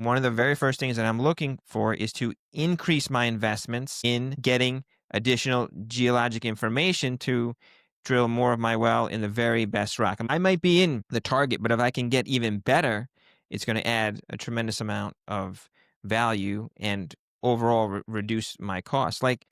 one of the very first things that I'm looking for is to increase my investments in getting additional geologic information to drill more of my well in the very best rock. I might be in the target, but if I can get even better, it's going to add a tremendous amount of value and overall reduce my costs. Like,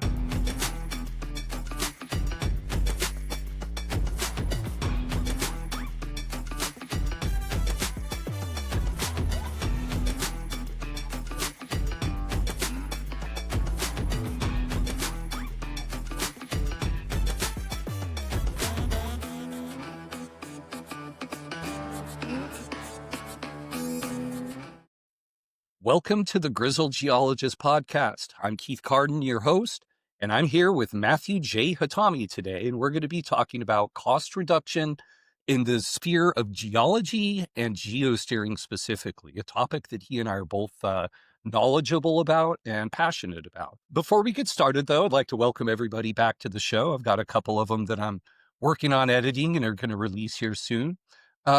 Welcome to the Grizzled Geologist Podcast. I'm Keith Carden, your host, and I'm here with Matthew J. Hatami today, and we're going to be talking about cost reduction in the sphere of geology and geosteering specifically, a topic that he and I are both knowledgeable about and passionate about. Before we get started, though, I'd like to welcome everybody back to the show. I've got a couple of them that I'm working on editing and are going to release here soon.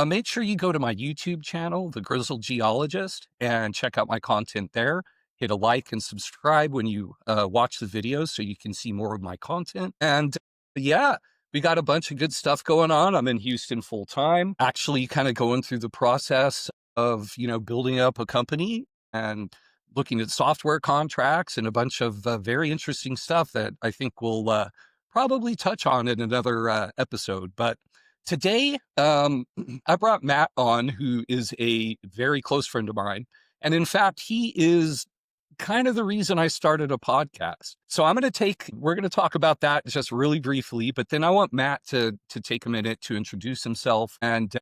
Make sure you go to my YouTube channel, The Grizzled Geologist, and check out my content there. Hit a like and subscribe when you watch the videos so you can see more of my content. And yeah, we got a bunch of good stuff going on. I'm in Houston full time, actually kind of going through the process of, building up a company and looking at software contracts and a bunch of very interesting stuff that I think we'll probably touch on in another episode. But today, I brought Matt on, who is a very close friend of mine. And in fact, he is kind of the reason I started a podcast. So we're going to talk about that just really briefly, but then I want Matt to take a minute to introduce himself, and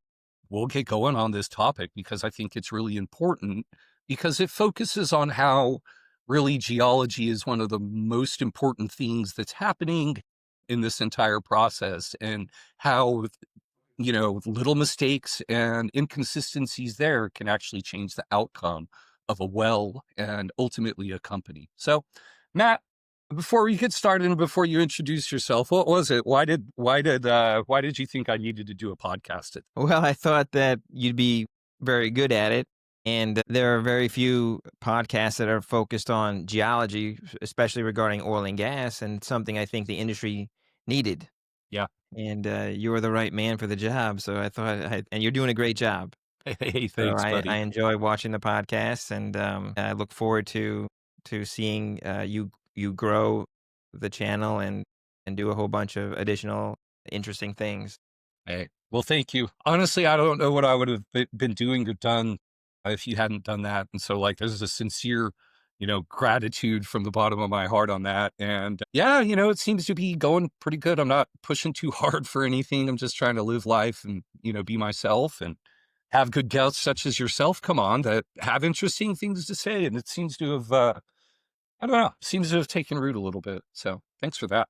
we'll get going on this topic because I think it's really important because it focuses on how really geology is one of the most important things that's happening in this entire process, and how little mistakes and inconsistencies there can actually change the outcome of a well and ultimately a company. So, Matt, before we get started and before you introduce yourself, what was it? Why did you think I needed to do a podcast? well, I thought that you'd be very good at it. And there are very few podcasts that are focused on geology, especially regarding oil and gas, and something I think the industry needed. Yeah. And you were the right man for the job. So I thought, and you're doing a great job. Hey, So thanks, I buddy. enjoy watching the podcast, and I look forward to seeing you grow the channel and do a whole bunch of additional interesting things. Hey, well, thank you. Honestly, I don't know what I would have been doing or done if you hadn't done that. And so, there's a sincere, gratitude from the bottom of my heart on that. And yeah, it seems to be going pretty good. I'm not pushing too hard for anything. I'm just trying to live life and, be myself and have good guests such as yourself come on that have interesting things to say. And it seems to have, I don't know, seems to have taken root a little bit. So thanks for that.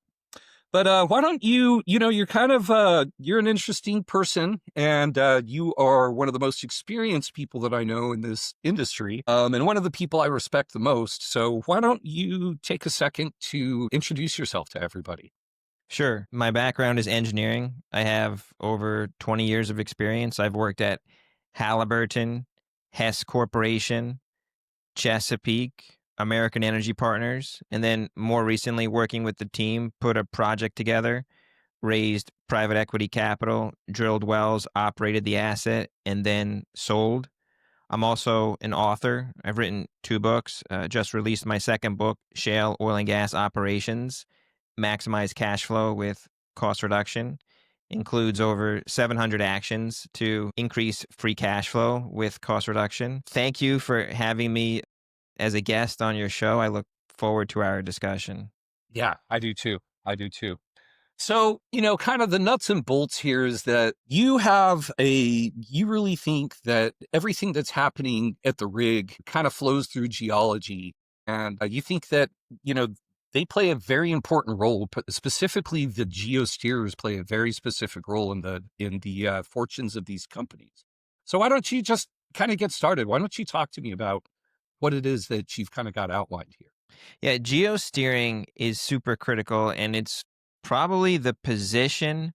But why don't you're kind of, you're an interesting person, and you are one of the most experienced people that I know in this industry, and one of the people I respect the most. So why don't you take a second to introduce yourself to everybody? Sure. My background is engineering. I have over 20 years of experience. I've worked at Halliburton, Hess Corporation, Chesapeake, American Energy Partners, and then more recently working with the team, put a project together, raised private equity capital, drilled wells, operated the asset, and then sold. I'm also an author. I've written 2 books, just released my second book, Shale, Oil and Gas Operations, Maximize Cash Flow with Cost Reduction. Includes over 700 actions to increase free cash flow with cost reduction. Thank you for having me as a guest on your show. I look forward to our discussion. Yeah, I do too. I do too. So, kind of the nuts and bolts here is that you really think that everything that's happening at the rig kind of flows through geology. And you think that, they play a very important role, but specifically the geosteers play a very specific role in the fortunes of these companies. So why don't you just kind of get started? Why don't you talk to me about what it is that you've kind of got outlined here? Yeah, geosteering is super critical, and it's probably the position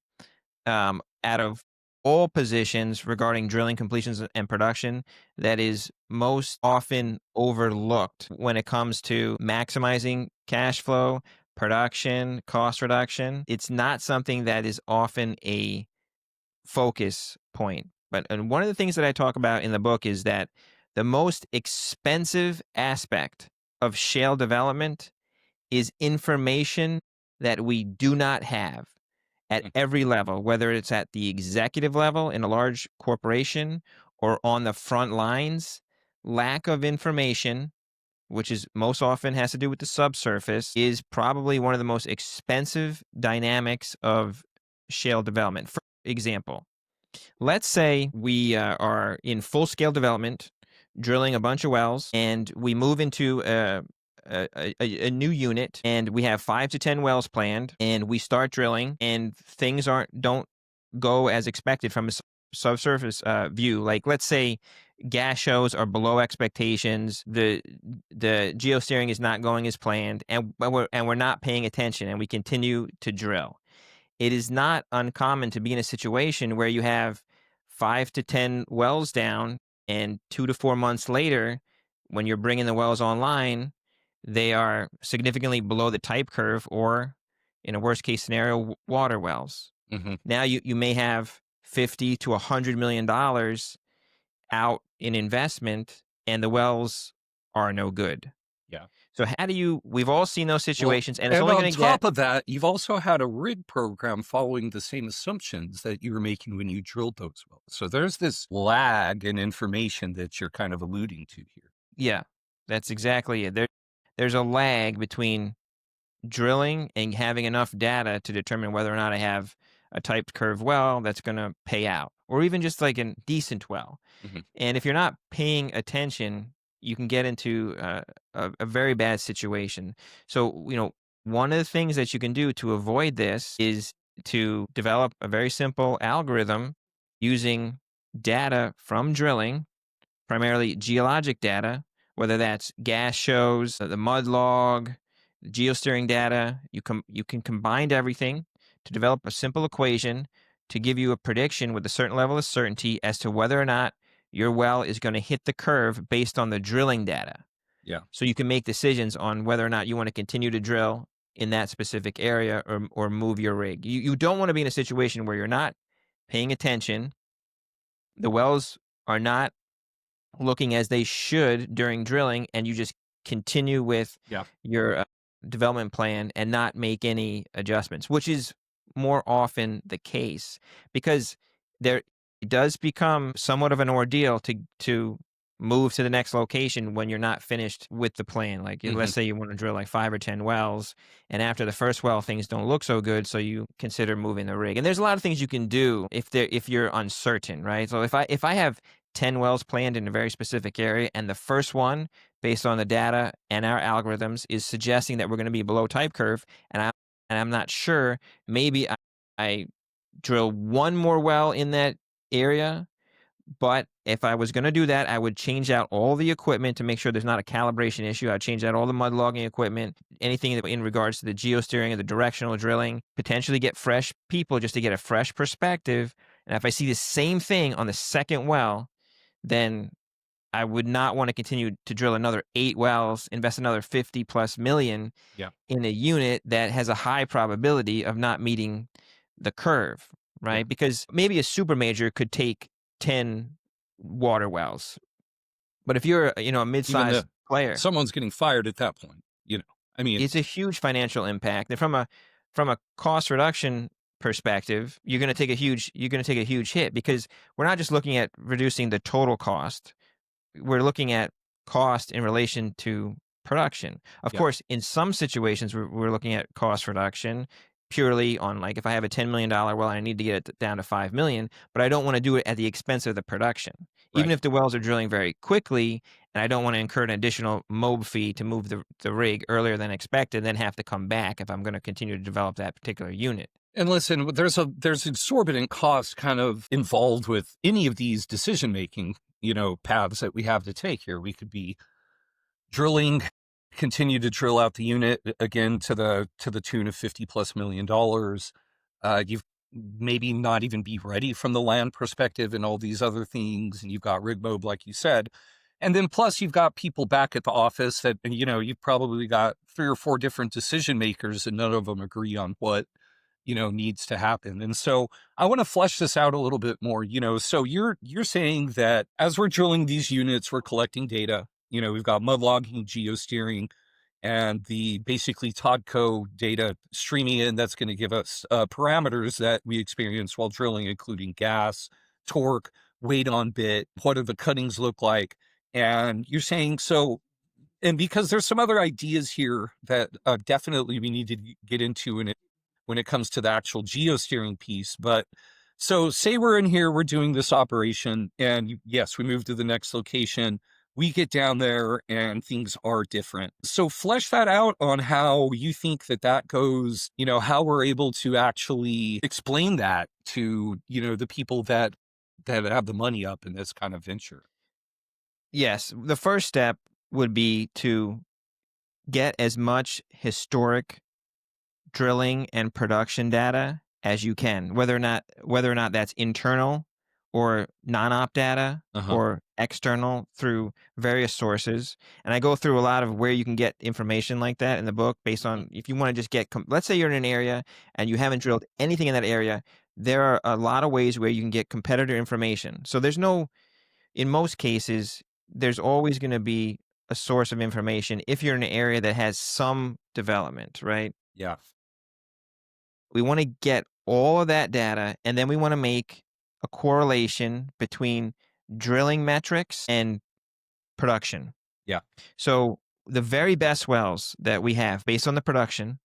out of all positions regarding drilling, completions, and production that is most often overlooked when it comes to maximizing cash flow, production, cost reduction. It's not something that is often a focus point. And one of the things that I talk about in the book is that the most expensive aspect of shale development is information that we do not have at Mm. every level, whether it's at the executive level in a large corporation or on the front lines. Lack of information, which is most often has to do with the subsurface, is probably one of the most expensive dynamics of shale development. For example, let's say we are in full scale development, drilling a bunch of wells, and we move into a new unit, and we have 5 to 10 wells planned, and we start drilling, and things don't go as expected from a subsurface view. Like, let's say gas shows are below expectations, the geosteering is not going as planned, and we're not paying attention, and we continue to drill. It is not uncommon to be in a situation where you have 5 to 10 wells down, and 2 to 4 months later, when you're bringing the wells online, they are significantly below the type curve, or in a worst case scenario, water wells. Hmm. Now you may have 50 to $100 million out in investment, and the wells are no good. Yeah. So we've all seen those Well, situations, and it's and only on going to get. top of that, you've also had a rig program following the same assumptions that you were making when you drilled those wells. So there's this lag in information that you're kind of alluding to here. Yeah, that's exactly it. There's a lag between drilling and having enough data to determine whether or not I have a typed curve well that's going to pay out, or even just like a decent well. Hmm. And if you're not paying attention, you can get into a very bad situation. So, one of the things that you can do to avoid this is to develop a very simple algorithm using data from drilling, primarily geologic data, whether that's gas shows, the mud log, the geosteering data. You can combine everything to develop a simple equation to give you a prediction with a certain level of certainty as to whether or not your well is going to hit the curve based on the drilling data. Yeah. So you can make decisions on whether or not you want to continue to drill in that specific area, or move your rig. You don't want to be in a situation where you're not paying attention. The wells are not looking as they should during drilling, and you just continue with Yeah. your development plan and not make any adjustments, which is more often the case, because there it does become somewhat of an ordeal to move to the next location when you're not finished with the plan. Like, Hmm. let's say you want to drill like 5 or 10 wells, and after the first well things don't look so good, so you consider moving the rig. And there's a lot of things you can do if you're uncertain, right? So if I have 10 wells planned in a very specific area, and the first one, based on the data and our algorithms, is suggesting that we're going to be below type curve, and I'm not sure, maybe I drill one more well in that area. But if I was going to do that, I would change out all the equipment to make sure there's not a calibration issue. I'd change out all the mud logging equipment, anything in regards to the geosteering and the directional drilling, potentially get fresh people just to get a fresh perspective. And if I see the same thing on the second well, then I would not want to continue to drill another 8 wells, invest another 50 plus million Yeah. in a unit that has a high probability of not meeting the curve, Yeah. right? Because maybe a super major could take 10 water wells. But if you're, a Even mid-sized the player, someone's getting fired at that point, I mean, it's a huge financial impact. And from a cost reduction perspective, you're going to take a huge hit, because we're not just looking at reducing the total cost. We're looking at cost in relation to production. Of yeah. course, in some situations, we're looking at cost reduction purely on, like, if I have a $10 million well, I need to get it down to 5 million, but I don't want to do it at the expense of the production. Even Right. if the wells are drilling very quickly, and I don't want to incur an additional mob fee to move the rig earlier than expected, then have to come back if I'm going to continue to develop that particular unit. And listen, there's exorbitant cost kind of involved with any of these decision making, paths that we have to take here. We could be drilling, continue to drill out the unit again to the tune of $50+ million. You've maybe not even be ready from the land perspective and all these other things. And you've got rig mob, like you said. And then plus you've got people back at the office that, you've probably got 3 or 4 different decision makers and none of them agree on what, needs to happen. And so I want to flesh this out a little bit more, so you're saying that as we're drilling these units, we're collecting data, we've got mud logging, geosteering, and the basically Todco data streaming in that's going to give us parameters that we experience while drilling, including gas, torque, weight on bit, what do the cuttings look like. And you're saying so, and because there's some other ideas here that definitely we need to get into in it when it comes to the actual geosteering piece. But so say we're in here, we're doing this operation, and yes, we move to the next location. We get down there and things are different. So flesh that out on how you think that that goes, how we're able to actually explain that to, the people that have the money up in this kind of venture. Yes, the first step would be to get as much historic drilling and production data as you can, whether or not that's internal or non-op data Uh-huh. or external through various sources. And I go through a lot of where you can get information like that in the book based Mhm. on if you want to just get, let's say you're in an area and you haven't drilled anything in that area, there are a lot of ways where you can get competitor information. So in most cases, there's always going to be a source of information if you're in an area that has some development, right? Yeah. We want to get all of that data, and then we want to make a correlation between drilling metrics and production. Yeah. So the very best wells that we have based on the production,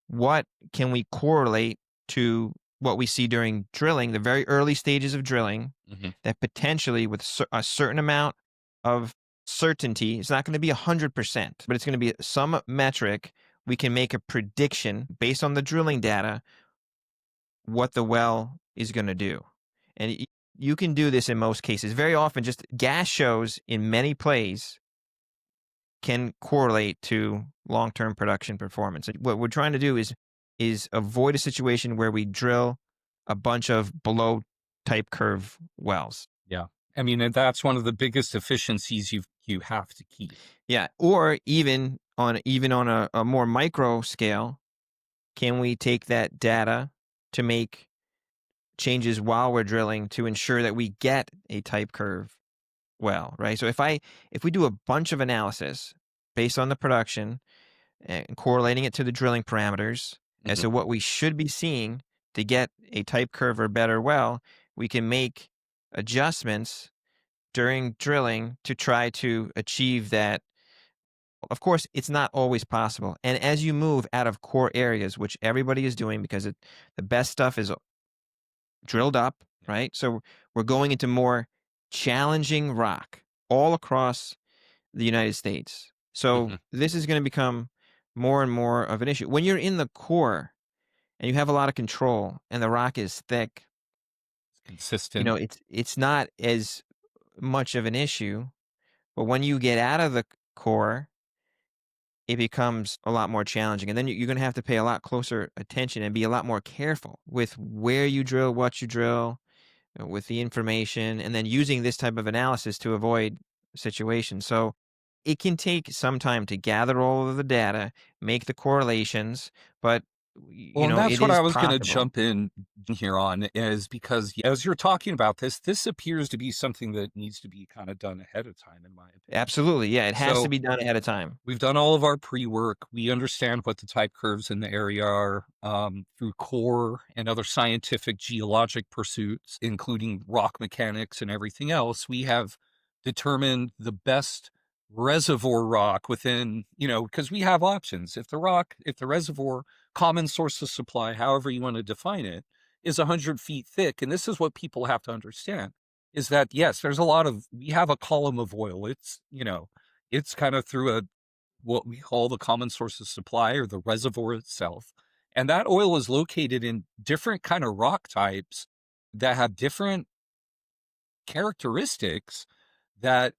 what can we correlate to what we see during drilling, the very early stages of drilling, Hmm. that potentially with a certain amount of certainty, it's not going to be 100%, but it's going to be some metric. We can make a prediction based on the drilling data what the well is going to do. And you can do this in most cases. Very often, just gas shows in many plays can correlate to long-term production performance. What we're trying to do is avoid a situation where we drill a bunch of below type curve wells. Yeah. I mean, and that's one of the biggest efficiencies you have to keep. Yeah, or even on a more micro scale, can we take that data to make changes while we're drilling to ensure that we get a type curve well, right? So if we do a bunch of analysis based on the production and correlating it to the drilling parameters as Hmm. to what we should be seeing to get a type curve or better well, we can make adjustments during drilling to try to achieve that. Of course, it's not always possible. And as you move out of core areas, which everybody is doing because the best stuff is drilled up, right? So we're going into more challenging rock all across the United States. So Hmm. this is going to become more and more of an issue. When you're in the core and you have a lot of control and the rock is thick, Consistent. it's not as much of an issue. But when you get out of the core, it becomes a lot more challenging. And then you're going to have to pay a lot closer attention and be a lot more careful with where you drill, what you drill, with the information, and then using this type of analysis to avoid situations. So it can take some time to gather all of the data, make the correlations, but Well, and it that's what I is was going to possible. jump in here on is because as you're talking about this appears to be something that needs to be kind of done ahead of time, in my opinion. Absolutely. Yeah, it has to So be done ahead of time. we've done all of our pre-work. We understand what the type curves in the area are through core and other scientific geologic pursuits, including rock mechanics and everything else. We have determined the best reservoir rock within, because we have options. If the reservoir, common source of supply, however you want to define it, is 100 feet thick, and this is what people have to understand, is that, yes, we have a column of oil. It's kind of through what we call the common source of supply or the reservoir itself. And that oil is located in different kind of rock types that have different characteristics that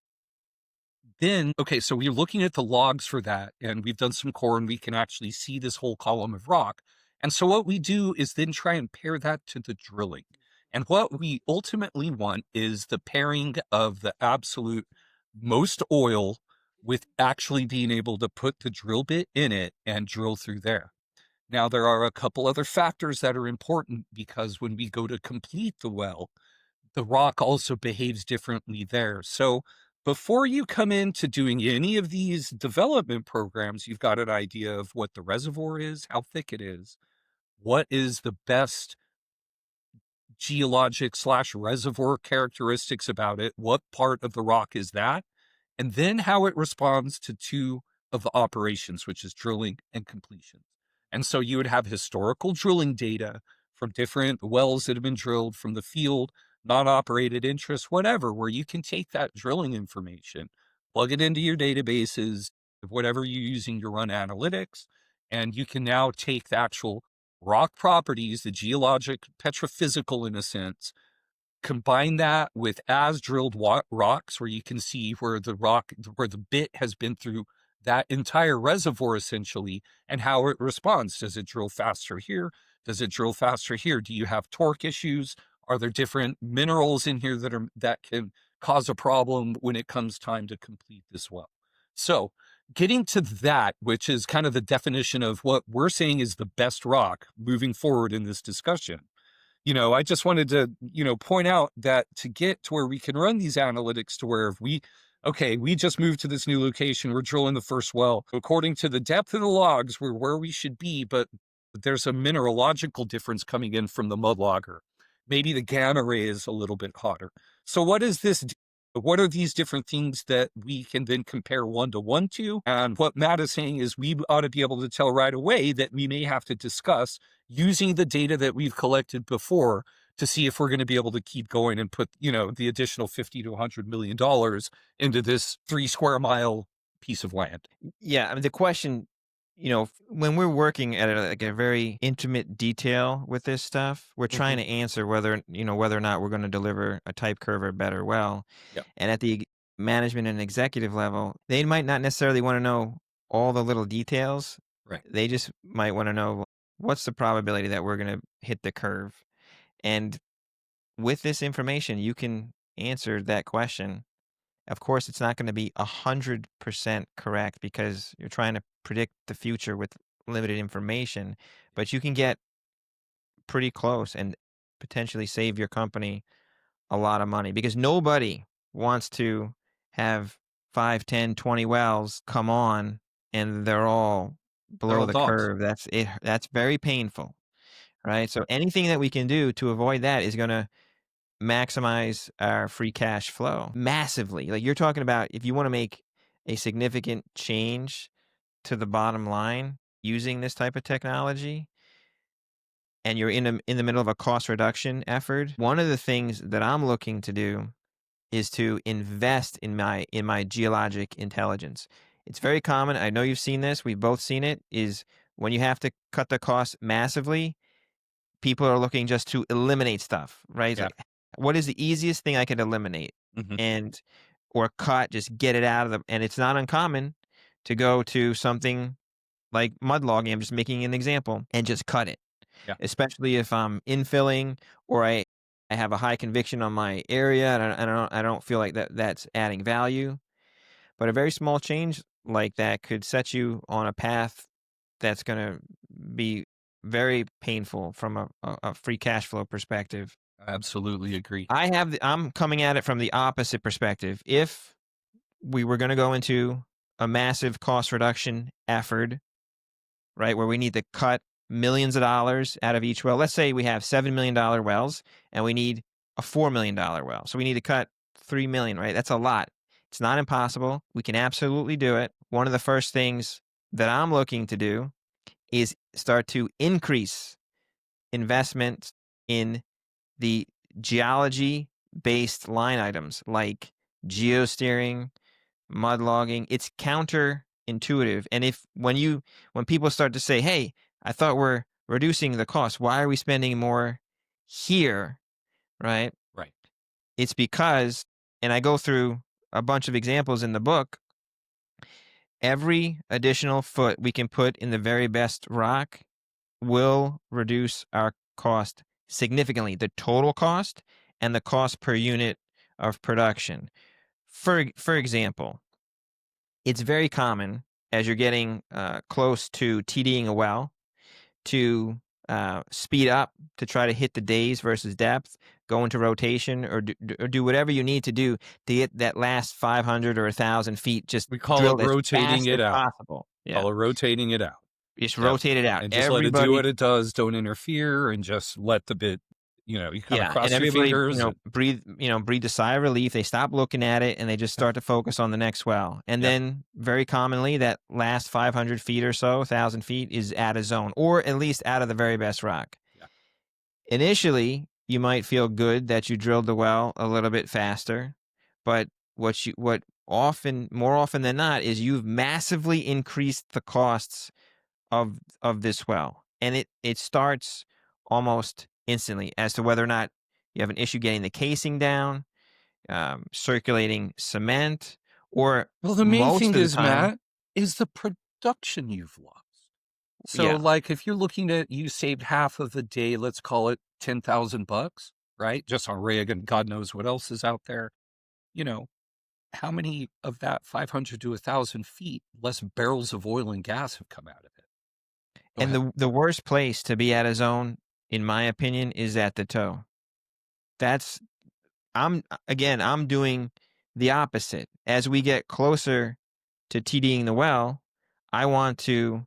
then, okay, so we're looking at the logs for that and we've done some core and we can actually see this whole column of rock. And so what we do is then try and pair that to the drilling. And what we ultimately want is the pairing of the absolute most oil with actually being able to put the drill bit in it and drill through there. Now, there are a couple other factors that are important because when we go to complete the well, the rock also behaves differently there. So before you come into doing any of these development programs, you've got an idea of what the reservoir is, how thick it is, what is the best geologic slash reservoir characteristics about it, what part of the rock is that, and then how it responds to two of the operations, which is drilling and completions. And so you would have historical drilling data from different wells that have been drilled from the field, non operated interest, whatever, where you can take that drilling information, plug it into your databases of whatever you're using to run analytics, and you can now take the actual rock properties, the geologic, petrophysical in a sense, combine that with as drilled rocks where you can see where the bit has been through that entire reservoir essentially and how it responds. Does it drill faster here? Does it drill faster here? Do you have torque issues? Are there different minerals in here that can cause a problem when it comes time to complete this well? So getting to that, which is kind of the definition of what we're saying is the best rock moving forward in this discussion, I just wanted to, point out that to get to where we can run these analytics to where if we just moved to this new location, we're drilling the first well. According to the depth of the logs, we're where we should be, but there's a mineralogical difference coming in from the mud logger. Maybe the gamma ray is a little bit hotter. So what is this? What are these different things that we can then compare one to one to? And what Matt is saying is we ought to be able to tell right away that we may have to discuss using the data that we've collected before to see if we're going to be able to keep going and put, the additional 50 to $100 million into this 3 square mile piece of land. Yeah, I mean, the question, when we're working at a very intimate detail with this stuff, we're trying Mhm. to answer whether or not we're going to deliver a type curve or better well. Yeah. And at the management and executive level, they might not necessarily want to know all the little details. Right. They just might want to know what's the probability that we're going to hit the curve. And with this information, you can answer that question. Of course, it's not going to be 100% correct because you're trying to predict the future with limited information, but you can get pretty close and potentially save your company a lot of money because nobody wants to have 5, 10, 20 wells come on and they're all They're below all the dogs. curve. That's it. That's very painful, right? So anything that we can do to avoid that is going to maximize our free cash flow massively. Like you're talking about if you want to make a significant change to the bottom line using this type of technology and you're in the middle of a cost reduction effort, one of the things that I'm looking to do is to invest in my geologic intelligence. It's very common. I know you've seen this. We've both seen it is when you have to cut the cost massively, people are looking just to eliminate stuff, right? It's Yeah. like, what is the easiest thing I could eliminate Hmm. and or cut, just get it out of the, and it's not uncommon to go to something like mud logging. I'm just making an example and just cut it, Yeah. especially if I'm infilling or I have a high conviction on my area and I don't feel like that's adding value. But a very small change like that could set you on a path that's going to be very painful from a free cash flow perspective. I absolutely agree. I'm coming at it from the opposite perspective. If we were going to go into a massive cost reduction effort, right, where we need to cut millions of dollars out of each well, let's say we have $7 million wells and we need a $4 million well. So we need to cut 3 million, right? That's a lot. It's not impossible. We can absolutely do it. One of the first things that I'm looking to do is start to increase investment in the geology based line items like geosteering, mud logging. It's counterintuitive. And when people start to say, "Hey, I thought we're reducing the cost. Why are we spending more here?" Right? Right. It's because, and I go through a bunch of examples in the book, every additional foot we can put in the very best rock will reduce our cost significantly, the total cost and the cost per unit of production. For example, it's very common as you're getting close to TDing a well to speed up to try to hit the days versus depth, go into rotation, or do whatever you need to do to get that last 500 or 1,000 feet just We call it drilled as rotating fast it as out. possible. Yeah, Call it rotating it out. just Yep. rotate it out. And just let it do what it does. Don't interfere, and just let the bit, you kind of cross and your everybody, fingers. breathe a sigh of relief. They stop looking at it and they just start to focus on the next well. And Yep. then very commonly that last 500 feet or so, 1,000 feet is out of zone, or at least out of the very best rock. Yeah. Initially, you might feel good that you drilled the well a little bit faster, but more often than not is you've massively increased the costs of this well. And it starts almost instantly as to whether or not you have an issue getting the casing down, circulating cement, or Well, the main most thing of the is, time, Matt, is the production you've lost. So, yeah. like, if you're looking at you saved half of a day, let's call it $10,000, right? Just on rig, and God knows what else is out there. How many of that 500 to 1,000 feet less barrels of oil and gas have come out of it? Go And ahead. the worst place to be at a zone, in my opinion, is at the toe. I'm doing the opposite. As we get closer to TDing the well, I want to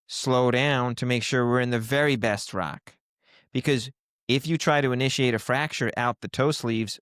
slow down to make sure we're in the very best rock. Because if you try to initiate a fracture out the toe sleeves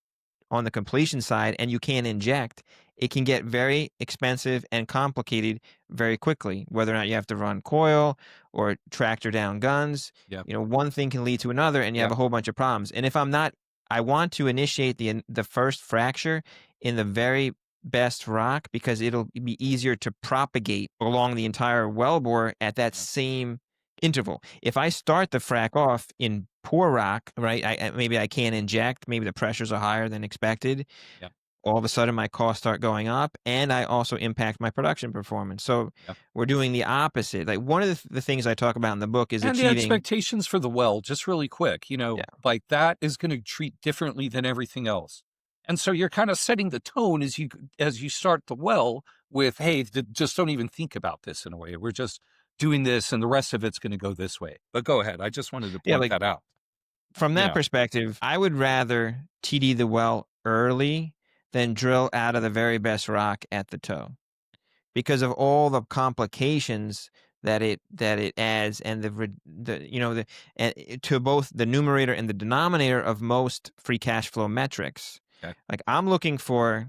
on the completion side and you can't inject, it can get very expensive and complicated very quickly, whether or not you have to run coil or tractor down guns. Yep. One thing can lead to another and you have Yep. a whole bunch of problems. And if I want to initiate the first fracture in the very best rock because it'll be easier to propagate along the entire wellbore at that same interval. If I start the frac off in poor rock, right, maybe I can't inject, maybe the pressures are higher than expected. Yep. All of a sudden my costs start going up and I also impact my production performance. So we're doing the opposite. Like one of the things I talk about in the book is And the achieving expectations for the well, just really quick, like that is going to treat differently than everything else. And so you're kind of setting the tone as you start the well with, hey, just don't even think about this in a way. We're just doing this and the rest of it's going to go this way. But go ahead. I just wanted to point that out. From that perspective, I would rather TD the well early than drill out of the very best rock at the toe because of all the complications that it adds and to both the numerator and the denominator of most free cash flow metrics. Okay. Like I'm looking for,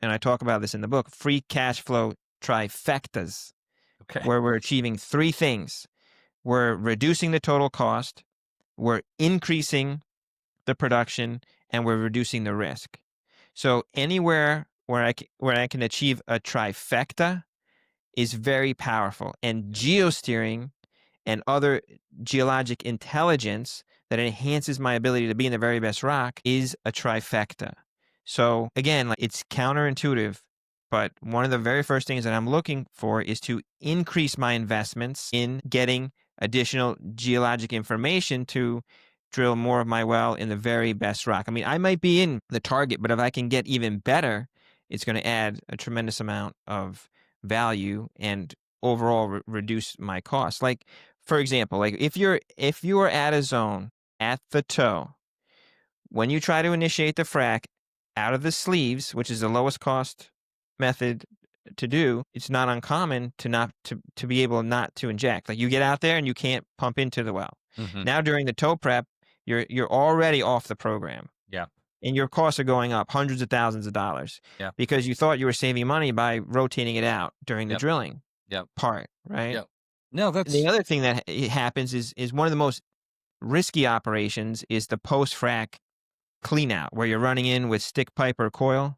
and I talk about this in the book, free cash flow trifectas, where we're achieving three things. We're reducing the total cost, we're increasing the production, and we're reducing the risk. So anywhere where I can achieve a trifecta is very powerful. And geosteering and other geologic intelligence that enhances my ability to be in the very best rock is a trifecta. So again, it's counterintuitive, but one of the very first things that I'm looking for is to increase my investments in getting additional geologic information to drill more of my well in the very best rock. I mean, I might be in the target, but if I can get even better, it's going to add a tremendous amount of value and overall reduce my costs. Like, for example, like if you're at a zone at the toe, when you try to initiate the frac out of the sleeves, which is the lowest cost method to do, it's not uncommon to be able not to inject. Like you get out there and you can't pump into the well. Mm-hmm. Now during the toe prep, you're already off the program. Yeah. And your costs are going up hundreds of thousands of dollars. Yeah. Because you thought you were saving money by rotating it out during the drilling part, right? Yeah. No, that's the other thing that happens is one of the most risky operations is the post-frac clean out where you're running in with stick pipe or coil.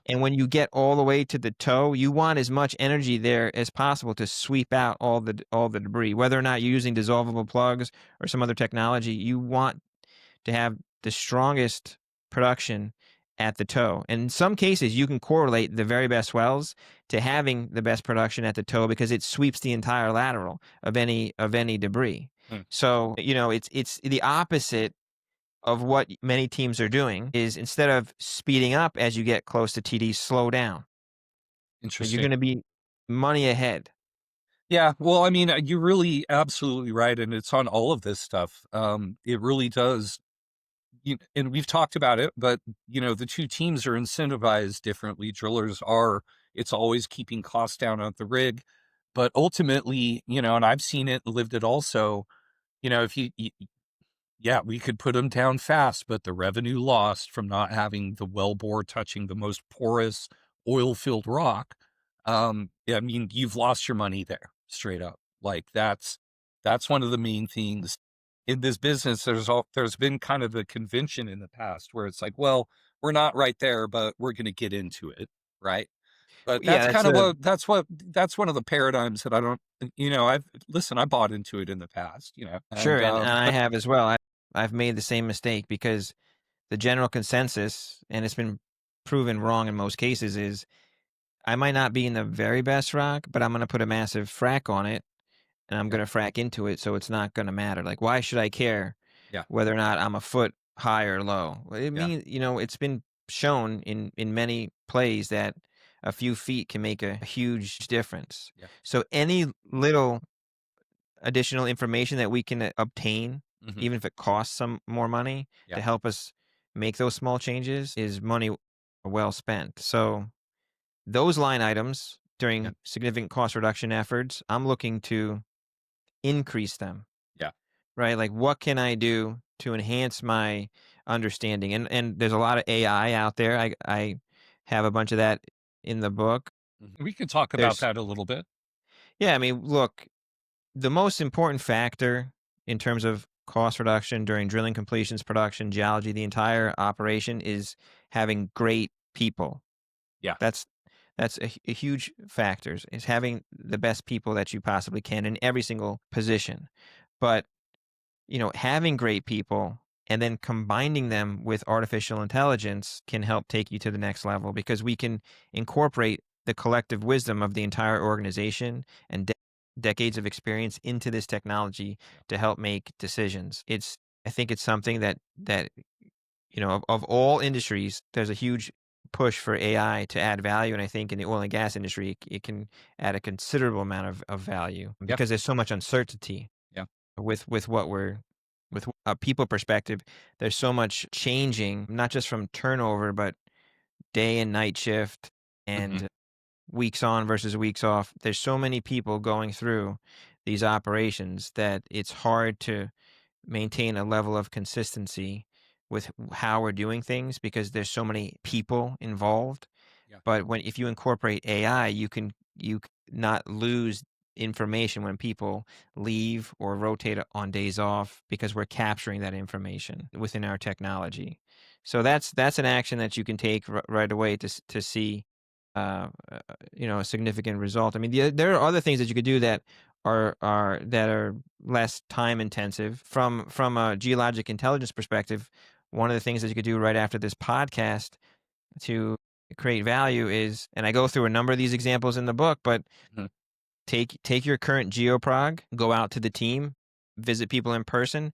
And when you get all the way to the toe, you want as much energy there as possible to sweep out all the debris. Whether or not you're using dissolvable plugs or some other technology, you want to have the strongest production at the toe. And in some cases, you can correlate the very best wells to having the best production at the toe because it sweeps the entire lateral of any debris. Mm. So, it's the opposite of what many teams are doing is instead of speeding up as you get close to TD, slow down. You're Interesting. going to be money ahead. Yeah, well, I mean, you're really absolutely right, and it's on all of this stuff. It really does, and we've talked about it, but the two teams are incentivized differently. Drillers are, it's always keeping costs down on the rig, but ultimately, and I've seen it, lived it also. If yeah, we could put them down fast, but the revenue lost from not having the wellbore touching the most porous oil-filled rock, yeah, I mean, you've lost your money there, straight up. Like that's one of the main things in this business. There's been kind of the convention in the past where it's like, well, we're not right there, but we're going to get into it, right? But that's Yeah, kind of that's one of the paradigms that I don't, I bought into it in the past, sure. and And I but have as well. I've made the same mistake because the general consensus, and it's been proven wrong in most cases, is I might not be in the very best rock, but I'm going to put a massive frac on it and I'm yeah, going to frac into it. So it's not going to matter. Like, why should I care yeah, whether or not I'm a foot high or low? Well, it yeah. means, it's been shown in many plays that a few feet can make a huge difference. Yeah. So any little additional information that we can obtain, Mhm. even if it costs some more money Yeah. to help us make those small changes, is money well spent. So those line items Yeah. during significant cost reduction efforts, I'm looking to increase them, Yeah. right? Like, what can I do to enhance my understanding? And there's a lot of AI out there. I have a bunch of that in the book. Mhm. We can talk about There's that a little bit. Yeah, I mean, look, the most important factor in terms of cost reduction during drilling, completions, production, geology, the entire operation is having great people. Yeah. That's that's a huge factor is having the best people that you possibly can in every single position. But, having great people and then combining them with artificial intelligence can help take you to the next level because we can incorporate the collective wisdom of the entire organization and decades of experience into this technology Yeah. to help make decisions. I think it's something that of all industries, there's a huge push for AI to add value. And I think in the oil and gas industry, it can add a considerable amount of value Yeah. because there's so much uncertainty Yeah. with what we're with a people perspective. There's so much changing, not just from turnover, but day and night shift Mhm. and weeks on versus weeks off. There's so many people going through these operations that it's hard to maintain a level of consistency with how we're doing things because there's so many people involved. Yeah. But if you incorporate AI, not lose information when people leave or rotate on days off because we're capturing that information within our technology. So that's an action that you can take right away to see a significant result. I mean, there are other things that you could do that are less time intensive from a geologic intelligence perspective. One of the things that you could do right after this podcast to create value is, and I go through a number of these examples in the book, but Mhm. take your current geoprog, go out to the team, visit people in person,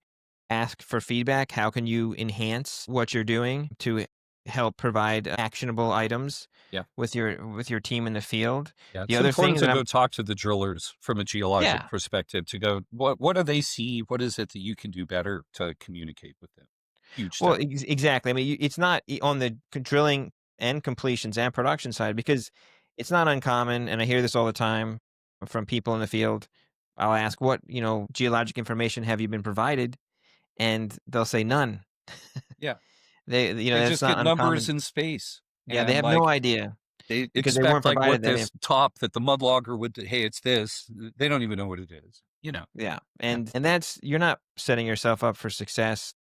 ask for feedback. How can you enhance what you're doing to help provide actionable items Yeah. with your team in the field? Yeah. The It's other thing important to that go I'm talk to the drillers from a geologic Yeah. perspective to go, what do they see? What is it that you can do better to communicate with them? Huge Well, step. exactly. I mean, it's not on the drilling and completions and production side because it's not uncommon, and I hear this all the time from people in the field. I'll ask, "What geologic information have you been provided?" And they'll say none. Yeah. They That's just not get numbers uncommon. in space Yeah, they and have no like idea they because they expect weren't like provided what that. this top that the mudlogger would, hey, it's this. They don't even know what it is. Yeah, Yeah. and that's you're not setting yourself up for success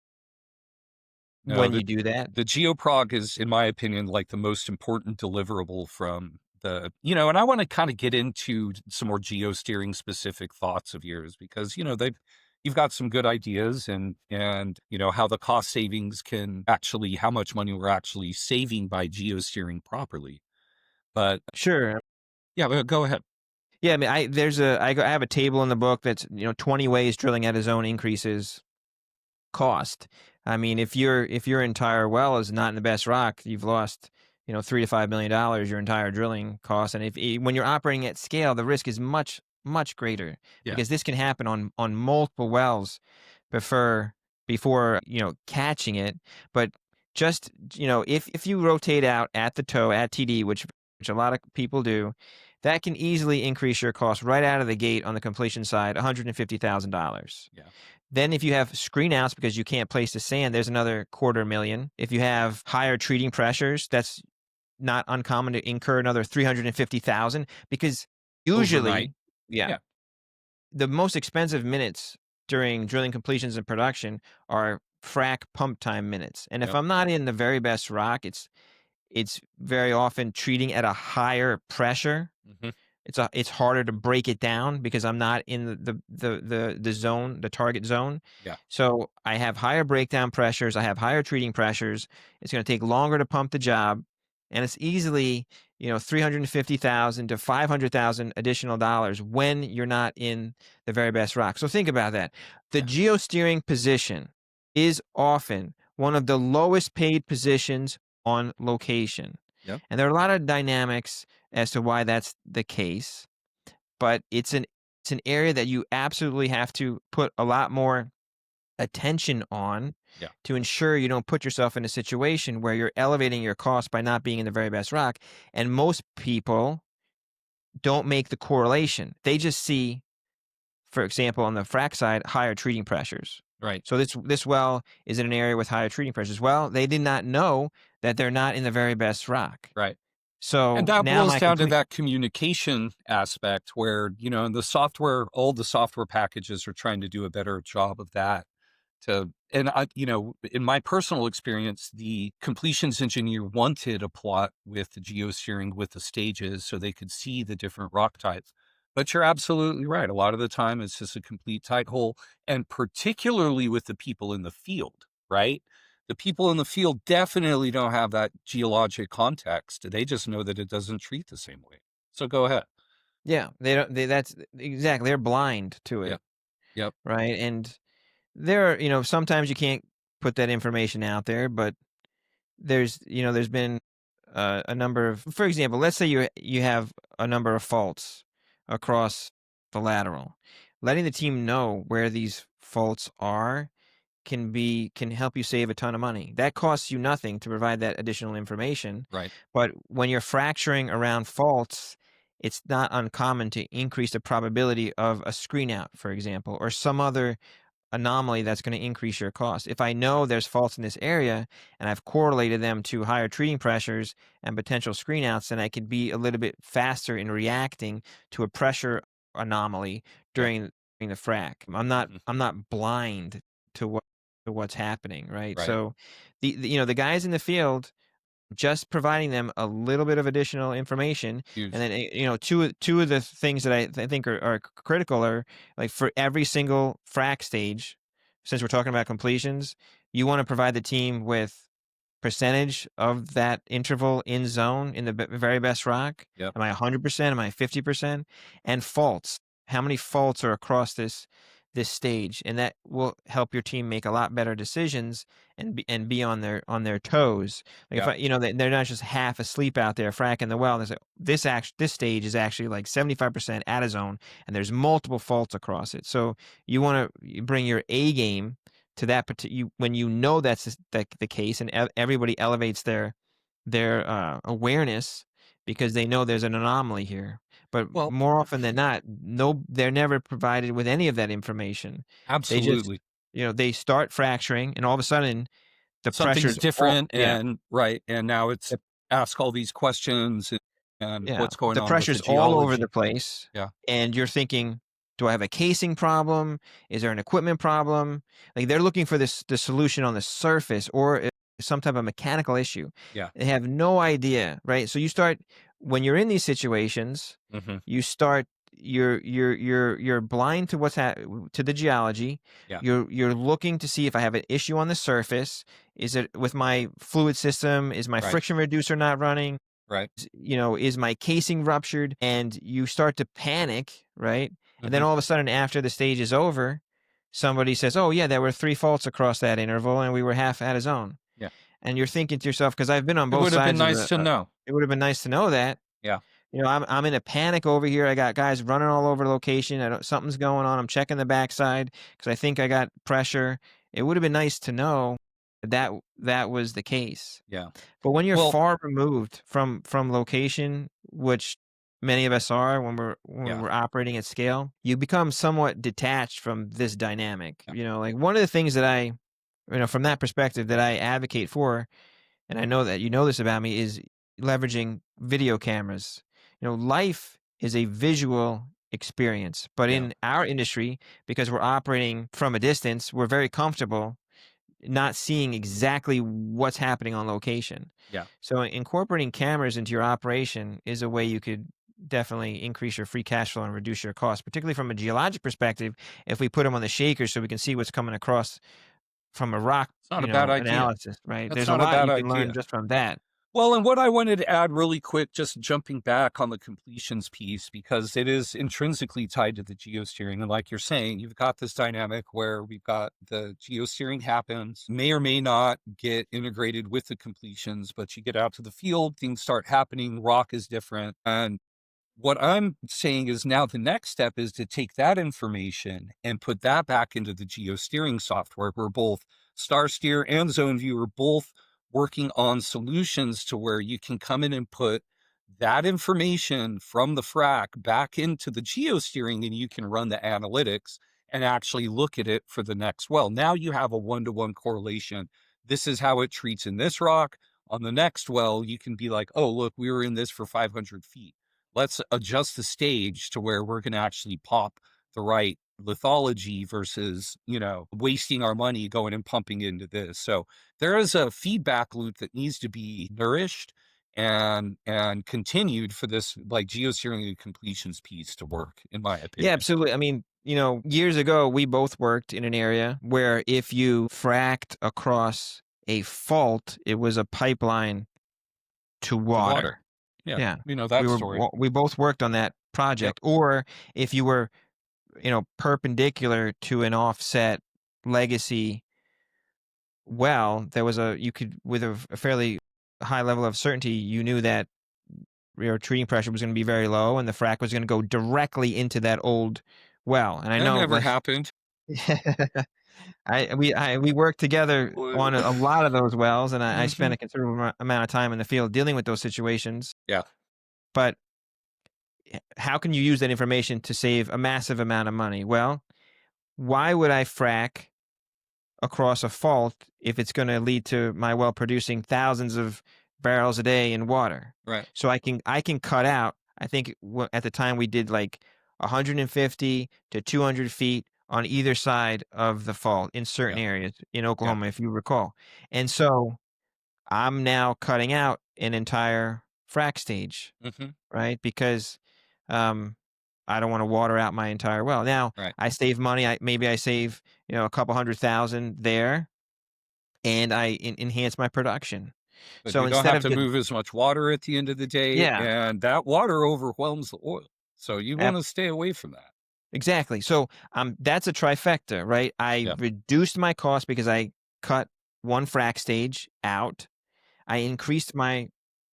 No, when you do that. the geoprog is, in my opinion, like the most important deliverable from and I want to kind of get into some more geosteering specific thoughts of yours because, you've got some good ideas and, how the cost savings can actually, how much money we're actually saving by geosteering properly. But Sure. yeah, go ahead. Yeah, I mean, I have a table in the book that's 20 ways drilling at a zone increases cost. I mean, if your entire well is not in the best rock, you've lost $3 to $5 million your entire drilling cost. And when you're operating at scale, the risk is much greater Yeah. because this can happen on multiple wells before catching it. But just if you rotate out at the toe at TD, which a lot of people do, that can easily increase your cost right out of the gate on the completion side, $150,000. Yeah. Then if you have screen outs because you can't place the sand, there's another quarter million. If you have higher treating pressures, that's not uncommon to incur another 350,000 because Overnight. usually, yeah, Yeah. the most expensive minutes during drilling completions and production are frac pump time minutes. And if Yep. I'm not in the very best rock, it's very often treating at a higher pressure. Hmm. It's harder to break it down because I'm not in the zone, the target zone. Yeah. So I have higher breakdown pressures. I have higher treating pressures. It's going to take longer to pump the job, and it's easily 350,000 to 500,000 additional dollars when you're not in the very best rock. So think about that. The Yeah. geosteering position is often one of the lowest paid positions on location, Yep. and there are a lot of dynamics as to why that's the case, but it's an area that you absolutely have to put a lot more attention on Yeah. to ensure you don't put yourself in a situation where you're elevating your cost by not being in the very best rock. And most people don't make the correlation. They just see, for example, on the frac side, higher treating pressures. Right. So this well is in an area with higher treating pressures. Well, they did not know that they're not in the very best rock. Right. And So that now boils my down to complete that communication aspect where, the software, all the software packages are trying to do a better job of that. In my personal experience, the completions engineer wanted a plot with the geosteering with the stages so they could see the different rock types. But you're absolutely right. A lot of the time it's just a complete tight hole, and particularly with the people in the field, right? The people in the field definitely don't have that geologic context. They just know that it doesn't treat the same way. So go ahead. Yeah, they don't. That's exactly. They're blind to Yep. it, Yep. right? And sometimes you can't put that information out there, but there's been a number of, for example, let's say you have a number of faults across the lateral. Letting the team know where these faults are can help you save a ton of money. That costs you nothing to provide that additional information. Right. But when you're fracturing around faults, it's not uncommon to increase the probability of a screen out, for example, or some other anomaly that's going to increase your cost. If I know there's faults in this area and I've correlated them to higher treating pressures and potential screen outs, then I could be a little bit faster in reacting to a pressure anomaly Yep. during the frac. I'm not Mhm. I'm not blind to what's happening, right? Right. So the guys in the field, just providing them a little bit of additional information, and Huge. then two of the things that I think are critical are, like, for every single frac stage, since we're talking about completions, you want to provide the team with percentage of that interval in zone in the very best rock. Yep. Am I 100%? Am I 50%? And faults. How many faults are across this stage? And that will help your team make a lot better decisions and be on their toes. Like, if Yeah. they're not just half asleep out there fracking the well. They say this stage is actually like 75% out of zone, and there's multiple faults across it. So you want to bring your A game to that when you know that's the case, and everybody elevates their awareness because they know there's an anomaly here. But Well, more often than not, no, they're never provided with any of that information. They just absolutely. they start fracturing, and all of a sudden the Something's pressure's all different, and right, and now it's the, ask all these questions and yeah, what's going the on with the pressure's all over the geology. place, Yeah. and you're thinking, do I have a casing problem? Is there an equipment problem? Like, they're looking for the solution on the surface, or some type of mechanical issue. Yeah. They have no idea, right? So when you're in these situations, Hmm. you start you're blind to to the geology. Yeah. You're looking to see if I have an issue on the surface. Is it with my fluid system? Is my Right. friction reducer not running? Right. Is my casing ruptured? And you start to panic, right? And then Hmm. all of a sudden, after the stage is over, somebody says, oh, yeah, there were 3 faults across that interval and we were half at a zone. Yeah. And you're thinking to yourself, because I've been on It both would have been sides of nice to know. it would have been nice to know that. Yeah. I'm in a panic over here. I got guys running all over the location. Something's going on. I'm checking the backside because I think I got pressure. It would have been nice to know that that was the case. Yeah. But when you're Well, far removed from location, which many of us are when yeah. we're operating at scale, you become somewhat detached from this dynamic. Yeah. Like one of the things that from that perspective that I advocate for, and I know that you know this about me, is leveraging video cameras. Life is a visual experience, but Yeah. in our industry, because we're operating from a distance, we're very comfortable not seeing exactly what's happening on location. Yeah. So incorporating cameras into your operation is a way you could definitely increase your free cash flow and reduce your costs, particularly from a geologic perspective. If we put them on the shakers so we can see what's coming across from a rock, It's not a bad idea. analysis, right? That's There's a not a lot bad you can learn idea. just from that. Well, and what I wanted to add really quick, just jumping back on the completions piece, because it is intrinsically tied to the geosteering. And like you're saying, you've got this dynamic where we've got the geosteering happens, may or may not get integrated with the completions, but you get out to the field, things start happening, rock is different. And what I'm saying is now the next step is to take that information and put that back into the geosteering software where both StarSteer and ZoneView are both working on solutions to where you can come in and put that information from the frac back into the geosteering and you can run the analytics and actually look at it for the next well. Now you have a one-to-one correlation. This is how it treats in this rock. On the next well, you can be like, oh, look, we were in this for 500 feet. Let's adjust the stage to where we're going to actually pop the right lithology versus, wasting our money going and pumping into this. So there is a feedback loop that needs to be nourished and continued for this like geosteering and completions piece to work, in my Yeah, opinion. absolutely. I mean, years ago, we both worked in an area where if you fracked across a fault, it was a pipeline to To water. water. Yeah. Yeah. You know that story. We both worked on that Yep. project. Or if you were, perpendicular to an offset legacy well, you could, with a fairly high level of certainty, you knew that your treating pressure was going to be very low and the frac was going to go directly into that old well. And I That know, never like, happened. we worked together on a lot of those wells, and I Hmm. spent a considerable amount of time in the field dealing with those situations. Yeah. But how can you use that information to save a massive amount of money? Well, why would I frac across a fault if it's going to lead to my well producing thousands of barrels a day in water? Right. So I can cut out. I think at the time we did like 150 to 200 feet on either side of the fault in certain Yeah. areas in Yeah. Oklahoma, if you recall. And so I'm now cutting out an entire frac stage, Hmm. right? Because um, I don't want to water out my entire well. Now Right. I save money. Maybe I save a couple 100,000 there, and I enhance my production. But So you don't instead have of to just move as much water at the end of the day, yeah, and that water overwhelms the oil. So you want to stay away from that. exactly. So that's a trifecta, right? I Yeah. reduced my cost because I cut one frac stage out. I increased my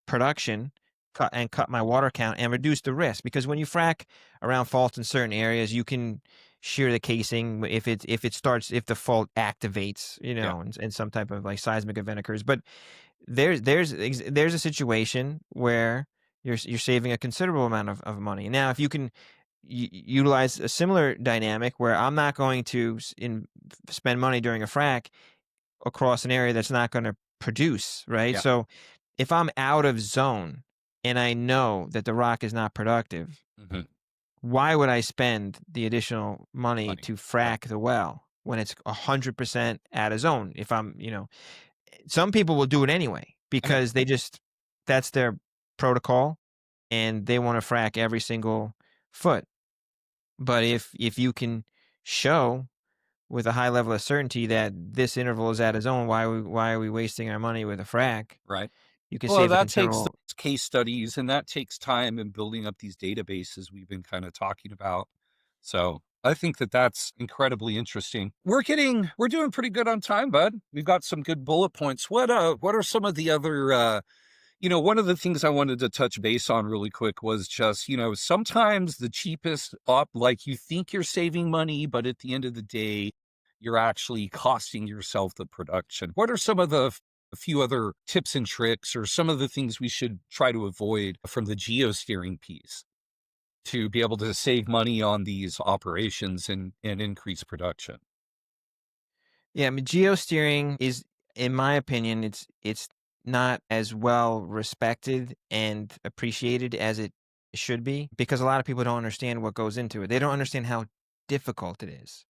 production, cut my water count, and reduced the risk. Because when you frac around faults in certain areas, you can shear the casing if the fault activates, Yeah. and some type of like seismic event occurs. But there's a situation where you're saving a considerable amount of money. Now, if you can utilize a similar dynamic where I'm not going to spend money during a frac across an area that's not going to produce, right? Yeah. So if I'm out of zone and I know that the rock is not productive, Hmm. why would I spend the additional money Money. to Right. frac the well when it's 100% out of zone? Some people will do it anyway I know. because that's their protocol and they want to frac every single foot. But if you can show with a high level of certainty that this interval is at a zone, why are we wasting our money with a frac? Right. You can Well, save a that takes considerable. those case studies and that takes time in building up these databases we've been kind of talking about. So I think that that's incredibly interesting. We're doing pretty good on time, bud. We've got some good bullet points. What are some of the other, one of the things I wanted to touch base on really quick was just, sometimes the cheapest like you think you're saving money, but at the end of the day, you're actually costing yourself the production. What are some of a few other tips and tricks or some of the things we should try to avoid from the geosteering piece to be able to save money on these operations and increase production? Yeah, I mean, geosteering is, in my opinion, it's not as well respected and appreciated as it should be because a lot of people don't understand what goes into it. They don't understand how difficult it is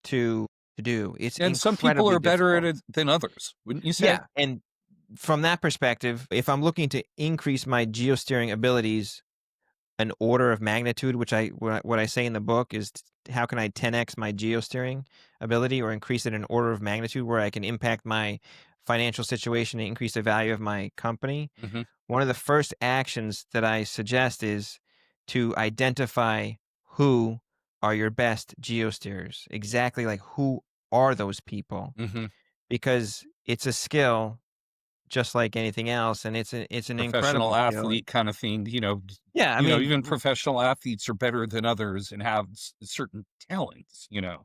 to to do. It's And some people incredibly are better at difficult. it than others, wouldn't you say? Yeah, and from that perspective, if I'm looking to increase my geosteering abilities an order of magnitude, which what I say in the book is how can I 10x my geosteering ability or increase it an order of magnitude where I can impact my financial situation and increase the value of my company. Hmm. One of the first actions that I suggest is to identify who are your best geosteers. Exactly, like who are those people? Hmm. Because it's a skill just like anything else, and it's an incredible Professional skill. athlete kind of thing, Yeah, I mean, even professional athletes are better than others and have certain talents. to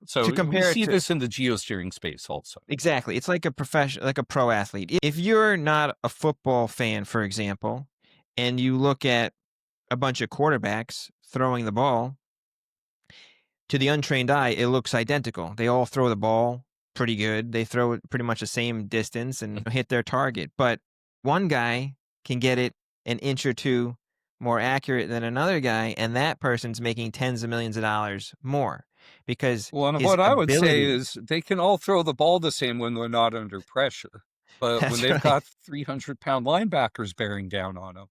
So we compare it see to. this in the geosteering space also. Exactly. It's like a profession, like a pro athlete. If you're not a football fan, for example, and you look at a bunch of quarterbacks throwing the ball, to the untrained eye, it looks identical. They all throw the ball pretty good. They throw it pretty much the same distance and hit their target. But one guy can get it an inch or two more accurate than another guy, and that person's making tens of millions of dollars more because Well, and his what I would say ability. is they can all throw the ball the same when they're not under pressure. But when That's they've right. got 300-pound linebackers bearing down on them,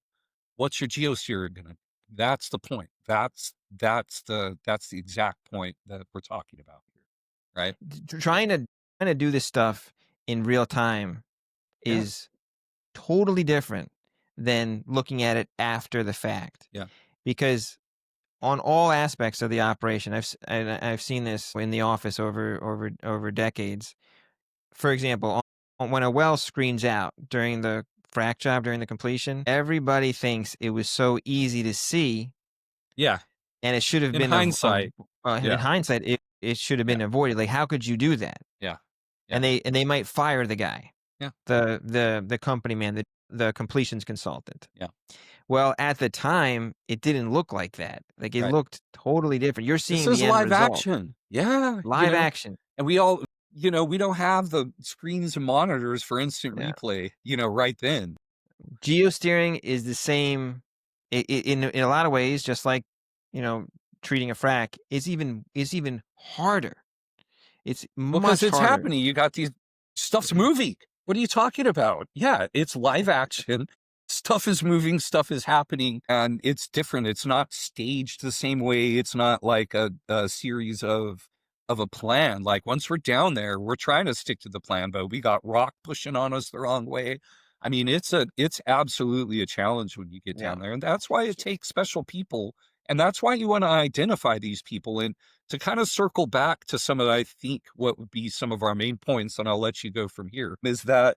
what's your geosteer gonna? That's the point. That's the exact point that we're talking about here, right? Trying to do this stuff in real time Yeah, is totally different than looking at it after the fact yeah, because on all aspects of the operation I've seen this in the office over decades. For example, when a well screens out during the frac job during the completion, everybody thinks it was so easy to see yeah. and it should have In been hindsight, in yeah, hindsight it should have yeah, been avoided. Like how could you do that? yeah, And yeah, they might fire the guy, yeah, the company man, the completions consultant. yeah. Well, at the time, it didn't look like that. Like it Right. looked totally different. You're This seeing is the end live result, action. Yeah, live action. and we all, we don't have the screens and monitors for instant Yeah, replay, right then. geosteering is the same in a lot of ways, just like you know treating a frac. It's even harder. It's Well, because much it's harder. happening. You got these stuff's moving. What are you talking about? Yeah, it's live action. Stuff is moving, stuff is happening, and it's different. It's not staged the same way. It's not like a series of a plan. Like once we're down there, we're trying to stick to the plan, but we got rock pushing on us the wrong way. I mean, it's absolutely a challenge when you get Yeah. down there. And that's why it takes special people. And that's why you want to identify these people. And to kind of circle back to some of, I think, what would be some of our main points, and I'll let you go from here, is that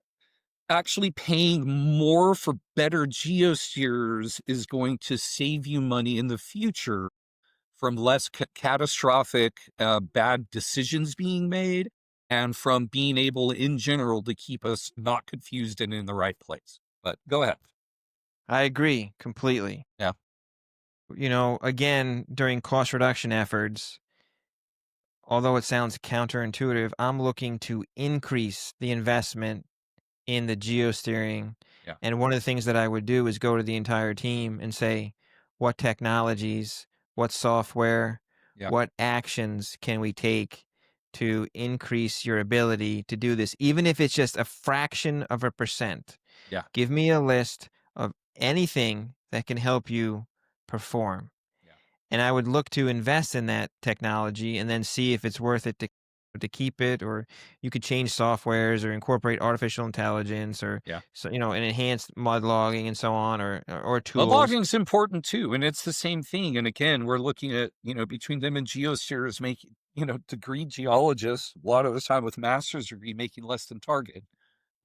actually paying more for better geosteers is going to save you money in the future from less catastrophic bad decisions being made and from being able in general to keep us not confused and in the right place. But go ahead. I agree completely. Yeah. Again, during cost reduction efforts, although it sounds counterintuitive, I'm looking to increase the investment in the geosteering. Yeah. And one of the things that I would do is go to the entire team and say, what technologies, what software, Yeah. what actions can we take to increase your ability to do this, even if it's just a fraction of a percent? Yeah. Give me a list of anything that can help you perform. Yeah. And I would look to invest in that technology and then see if it's worth it to to keep it, or you could change softwares or incorporate artificial intelligence or Yeah. an enhanced mud logging and so on, or But tools. logging's important too, and it's the same thing. And again, we're looking at, between them and geosteers making, degree geologists, a lot of the time with master's degree, making less than target.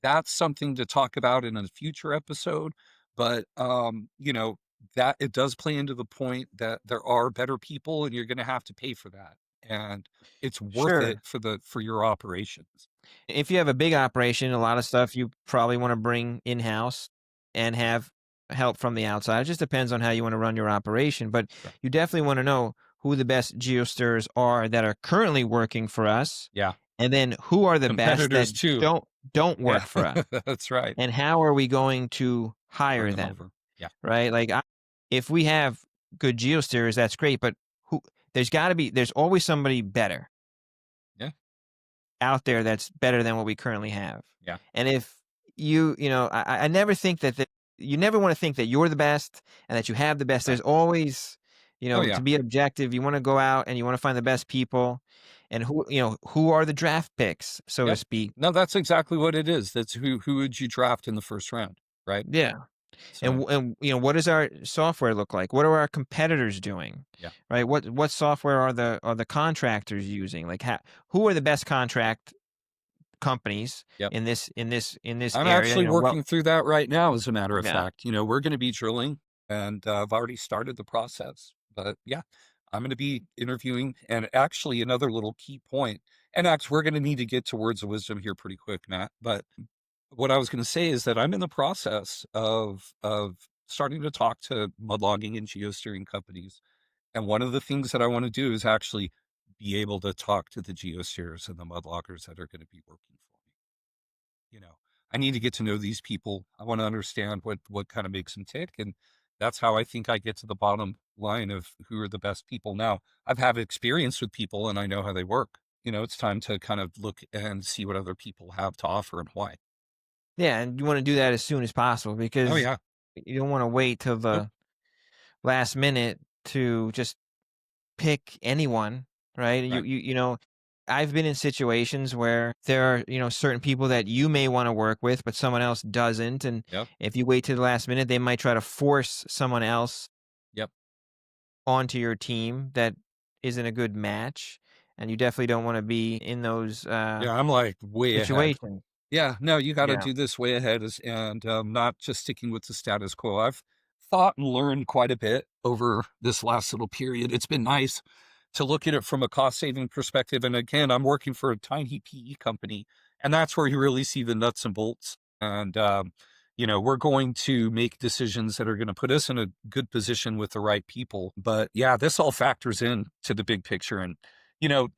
That's something to talk about in a future episode. But that it does play into the point that there are better people and you're going to have to pay for that. And it's worth it Sure. for your operations. If you have a big operation, a lot of stuff you probably want to bring in-house and have help from the outside. It just depends on how you want to run your operation, but Sure. you definitely want to know who the best geosteers are that are currently working for us, Yeah. and then who are the best that Competitors too. don't Yeah. work for us, That's right. and how are we going to Bring hire them them, over. Yeah. right? Like, if we have good geosteers, that's great, but who there's always somebody better Yeah. out there that's better than what we currently have. Yeah. And if I never think that you never want to think that you're the best and that you have the best. No. There's always, Oh to yeah. be objective, you want to go out and you want to find the best people, and who are the draft picks, so to Yep. speak. No, that's exactly what it is. That's who would you draft in the first round, right? Yeah. So And what does our software look like? What are our competitors doing? yeah. Right? What software are the contractors using? Like, who are the best contract companies Yep. in this I'm area? actually Well, working through that right now, as a matter of yeah. fact. We're going to be drilling, and I've already started the process. But yeah, I'm going to be interviewing. And actually, another little key point, and actually, we're going to need to get to words of wisdom here pretty quick, Matt. But what I was going to say is that I'm in the process of starting to talk to mud logging and geosteering companies. And one of the things that I want to do is actually be able to talk to the geosteers and the mud loggers that are going to be working for me. you know I need to get to know these people. I want to understand what kind of makes them tick, and that's how I think I get to the bottom line of who are the best people. Now, I've had experience with people and I know how they work. It's time to kind of look and see what other people have to offer and why. Yeah, and you wanna do that as soon as possible Oh because yeah. you don't wanna wait till Nope. the last minute to just pick anyone, right? Right. I've been in situations where there are, certain people that you may wanna work with, but someone else doesn't, and Yep. if you wait till the last minute, they might try to force someone else Yep. onto your team that isn't a good match, and you definitely don't wanna be in those, Yeah, I'm like way ahead. situations. Yeah, no, you got to Yeah. do this way ahead, and not just sticking with the status quo. I've thought and learned quite a bit over this last little period. It's been nice to look at it from a cost saving perspective. And again, I'm working for a tiny PE company, and that's where you really see the nuts and bolts. And, we're going to make decisions that are going to put us in a good position with the right people. But yeah, this all factors in to the big picture. And, you know,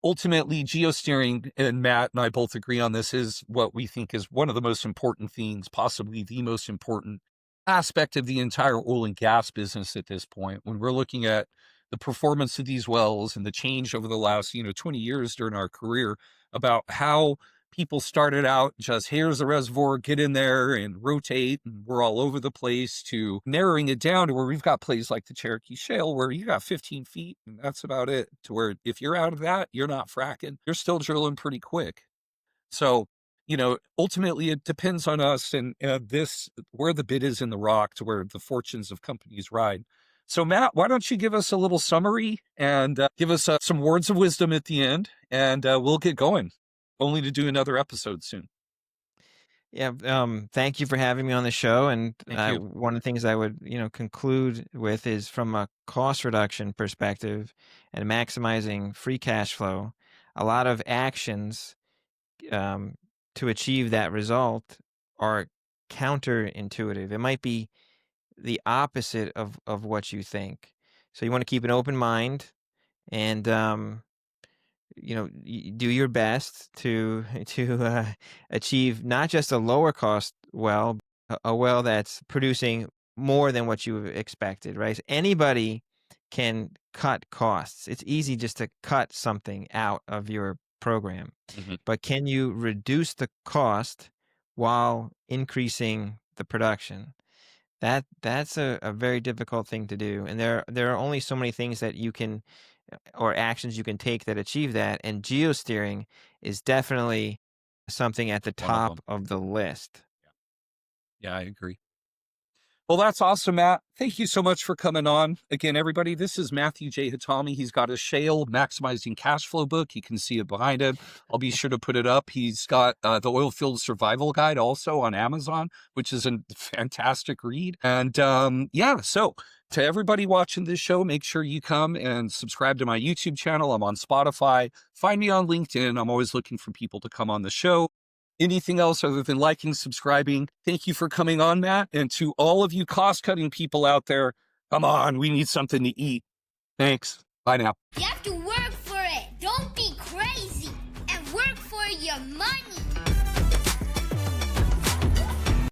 ultimately, geosteering, and Matt and I both agree on this, is what we think is one of the most important things, possibly the most important aspect of the entire oil and gas business at this point. When we're looking at the performance of these wells and the change over the last, 20 years during our career, about how people started out just, here's the reservoir, get in there and rotate, and we're all over the place, to narrowing it down to where we've got plays like the Cherokee Shale where you got 15 feet and that's about it, to where if you're out of that, you're not fracking, you're still drilling pretty quick. So, ultimately it depends on us, and this, where the bid is in the rock, to where the fortunes of companies ride. So, Matt, why don't you give us a little summary and give us some words of wisdom at the end, and we'll get going, only to do another episode soon. Yeah, thank you for having me on the show. And Thank you. one of the things I would, conclude with is from a cost reduction perspective and maximizing free cash flow. A lot of actions um, to achieve that result are counterintuitive. It might be the opposite of what you think. So you want to keep an open mind and do your best to achieve not just a lower cost well, a well that's producing more than what you expected, right? So anybody can cut costs. It's easy just to cut something out of your program, Mhm. but can you reduce the cost while increasing the production? That's a very difficult thing to do, and there are only so many things that you can or actions you can take that achieve that. And geosteering is definitely something at the One of top them. of the list. Yeah, I agree. Well, that's awesome, Matt. Thank you so much for coming on. Again, everybody, this is Matthew J. Hatami. He's got a Shale Maximizing Cash Flow book. You can see it behind him. I'll be sure to put it up. He's got the Oilfield Survival Guide also on Amazon, which is a fantastic read. And so to everybody watching this show, make sure you come and subscribe to my YouTube channel. I'm on Spotify. Find me on LinkedIn. I'm always looking for people to come on the show. Anything else other than liking, subscribing? Thank you for coming on, Matt. And to all of you cost-cutting people out there, come on, we need something to eat. Thanks. Bye now. You have to work